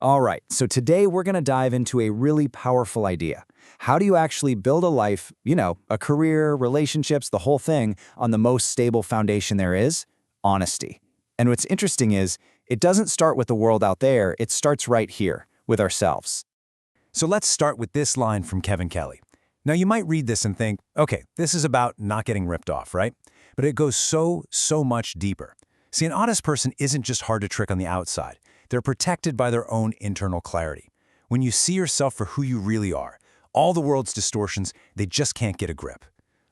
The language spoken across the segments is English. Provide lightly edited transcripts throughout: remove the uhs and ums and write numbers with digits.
All right, so today we're going to dive into a really powerful idea. How do you actually build a life, a career, relationships, the whole thing, on the most stable foundation there is? Honesty. And what's interesting is, it doesn't start with the world out there, it starts right here, with ourselves. So let's start with this line from Kevin Kelly. Now you might read this and think, okay, this is about not getting ripped off, right? But it goes so much deeper. See, an honest person isn't just hard to trick on the outside. They're protected by their own internal clarity. When you see yourself for who you really are, all the world's distortions, they just can't get a grip.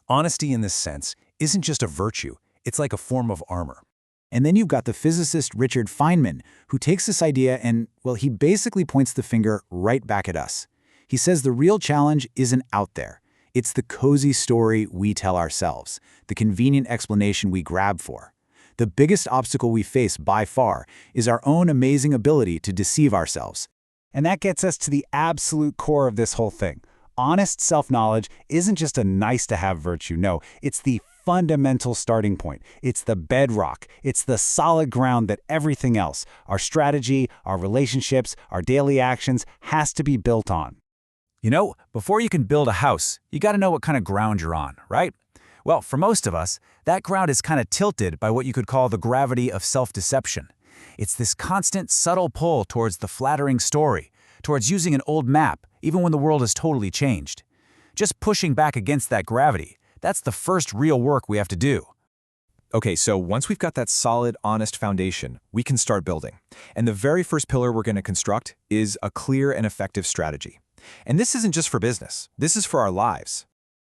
Honesty in this sense isn't just a virtue, it's like a form of armor. And then you've got the physicist Richard Feynman, who takes this idea and, well, he basically points the finger right back at us. He says the real challenge isn't out there. It's the cozy story we tell ourselves, the convenient explanation we grab for. The biggest obstacle we face by far is our own amazing ability to deceive ourselves. And that gets us to the absolute core of this whole thing. Honest self-knowledge isn't just a nice-to-have virtue. No, it's the fundamental starting point. It's the bedrock. It's the solid ground that everything else, our strategy, our relationships, our daily actions, has to be built on. Before you can build a house, you got to know what kind of ground you're on, right? Well, for most of us, that ground is kind of tilted by what you could call the gravity of self-deception. It's this constant, subtle pull towards the flattering story, towards using an old map, even when the world has totally changed. Just pushing back against that gravity, that's the first real work we have to do. Okay, so once we've got that solid, honest foundation, we can start building. And the very first pillar we're going to construct is a clear and effective strategy. And this isn't just for business. This is for our lives.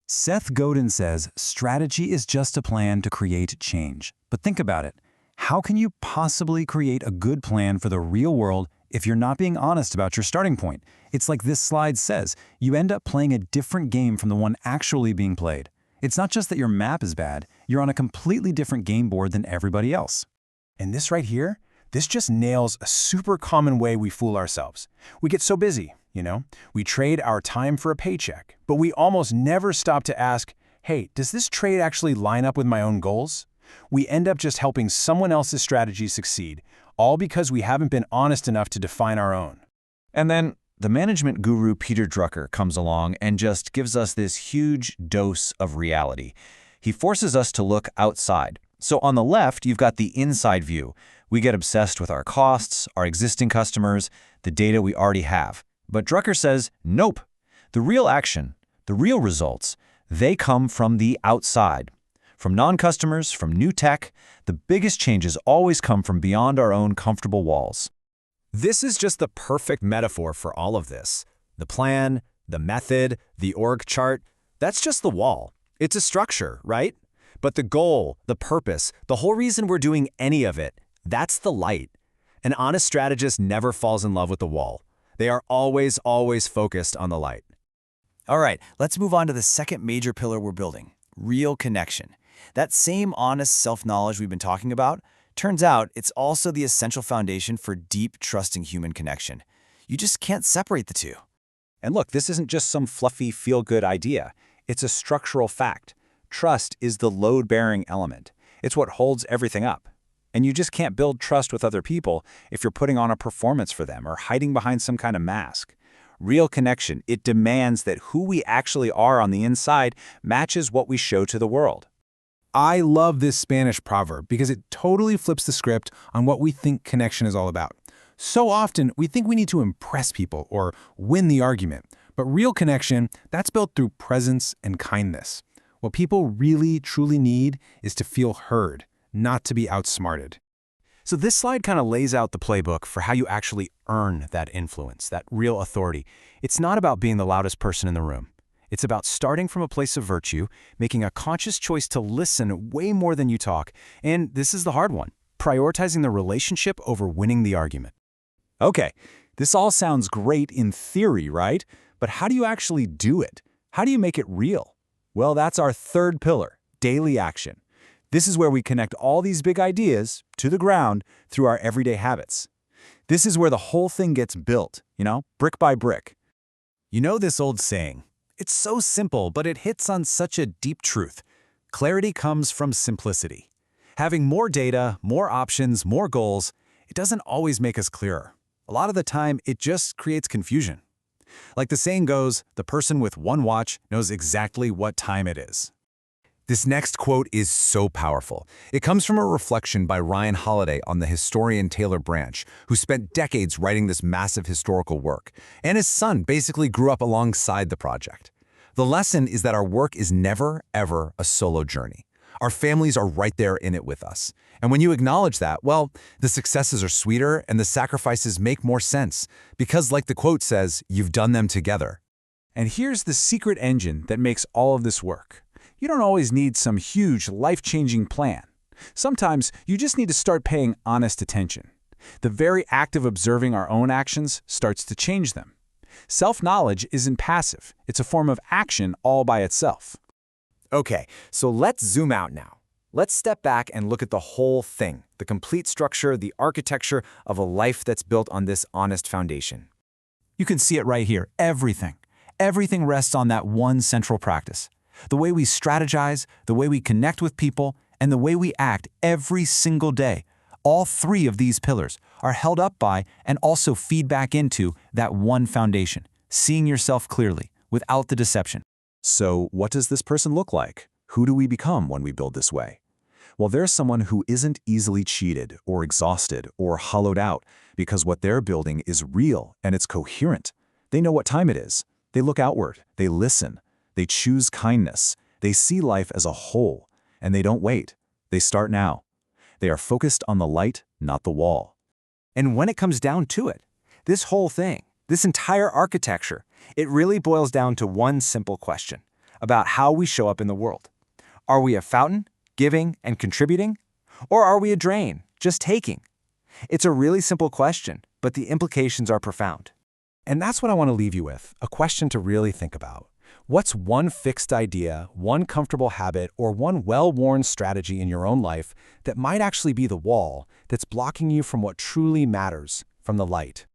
Seth Godin says, strategy is just a plan to create change. But think about it. How can you possibly create a good plan for the real world if you're not being honest about your starting point? It's like this slide says, you end up playing a different game from the one actually being played. It's not just that your map is bad, you're on a completely different game board than everybody else. And this right here, this just nails a super common way we fool ourselves. We get so busy, we trade our time for a paycheck, but we almost never stop to ask, hey, does this trade actually line up with my own goals? We end up just helping someone else's strategy succeed, all because we haven't been honest enough to define our own. And then the management guru Peter Drucker comes along and just gives us this huge dose of reality. He forces us to look outside. So on the left, you've got the inside view. We get obsessed with our costs, our existing customers, the data we already have. But Drucker says, nope. The real action, the real results, they come from the outside. From non-customers, from new tech, the biggest changes always come from beyond our own comfortable walls. This is just the perfect metaphor for all of this. The plan, the method, the org chart, that's just the wall. It's a structure, right? But the goal, the purpose, the whole reason we're doing any of it, that's the light. An honest strategist never falls in love with the wall. They are always focused on the light. All right, let's move on to the second major pillar we're building, real connection. That same honest self-knowledge we've been talking about, turns out it's also the essential foundation for deep, trusting human connection. You just can't separate the two. And look, this isn't just some fluffy, feel-good idea. It's a structural fact. Trust is the load-bearing element. It's what holds everything up. And you just can't build trust with other people if you're putting on a performance for them or hiding behind some kind of mask. Real connection, it demands that who we actually are on the inside matches what we show to the world. I love this Spanish proverb because it totally flips the script on what we think connection is all about. So often, we think we need to impress people or win the argument. But real connection, that's built through presence and kindness. What people really, truly need is to feel heard, not to be outsmarted. So this slide kind of lays out the playbook for how you actually earn that influence, that real authority. It's not about being the loudest person in the room. It's about starting from a place of virtue, making a conscious choice to listen way more than you talk, and this is the hard one, prioritizing the relationship over winning the argument. Okay, this all sounds great in theory, right? But how do you actually do it? How do you make it real? Well, that's our third pillar, daily action. This is where we connect all these big ideas to the ground through our everyday habits. This is where the whole thing gets built, brick by brick. You know this old saying, it's so simple, but it hits on such a deep truth. Clarity comes from simplicity. Having more data, more options, more goals, it doesn't always make us clearer. A lot of the time, it just creates confusion. Like the saying goes, the person with one watch knows exactly what time it is. This next quote is so powerful. It comes from a reflection by Ryan Holiday on the historian Taylor Branch, who spent decades writing this massive historical work, and his son basically grew up alongside the project. The lesson is that our work is never, ever a solo journey. Our families are right there in it with us. And when you acknowledge that, well, the successes are sweeter and the sacrifices make more sense, because like the quote says, you've done them together. And here's the secret engine that makes all of this work. You don't always need some huge, life-changing plan. Sometimes you just need to start paying honest attention. The very act of observing our own actions starts to change them. Self-knowledge isn't passive. It's a form of action all by itself. Okay, so let's zoom out now. Let's step back and look at the whole thing, the complete structure, the architecture of a life that's built on this honest foundation. You can see it right here, everything. Everything rests on that one central practice. The way we strategize, the way we connect with people, and the way we act every single day. All three of these pillars are held up by and also feed back into that one foundation, seeing yourself clearly, without the deception. So what does this person look like? Who do we become when we build this way? Well, there's someone who isn't easily cheated or exhausted or hollowed out because what they're building is real and it's coherent. They know what time it is. They look outward. They listen. They choose kindness. They see life as a whole. And they don't wait. They start now. They are focused on the light, not the wall. And when it comes down to it, this whole thing, this entire architecture, it really boils down to one simple question about how we show up in the world. Are we a fountain, giving and contributing? Or are we a drain, just taking? It's a really simple question, but the implications are profound. And that's what I want to leave you with, a question to really think about. What's one fixed idea, one comfortable habit, or one well-worn strategy in your own life that might actually be the wall that's blocking you from what truly matters, from the light?